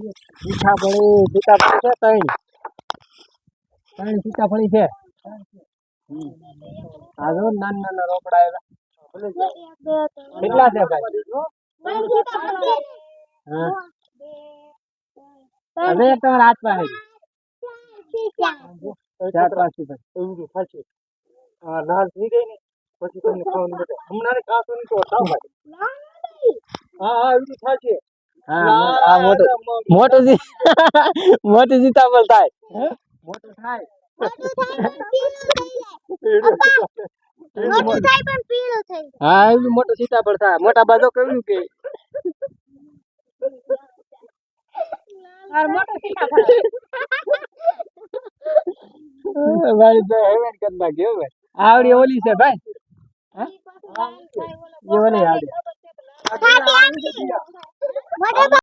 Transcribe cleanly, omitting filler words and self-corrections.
સીતાફળી સીતાફળી છે ત્રણ સીતાફળી છે આ જો નાના નાના રોકડા આવ્યા કેટલા છે ભાઈ હા હવે તમારા હાથ પાસે ચાર પાંચ સીતાફળી લાલ થઈ ગઈ ને પછી તમને ખાવાનું મળે હમણાં ખાશો નહીં તો ખાવ હા હા એવું થશે હા મોટું મોટી સીતાફળ થાય મોટું થાય હા એવું મોટું સીતાફળ થાય મોટા બાજુ કહ્યું કે મારી તો હેવન કરી નાખ્યો ભાઈ આવડી ઓલી છે ભાઈ એ ઓલી આવડી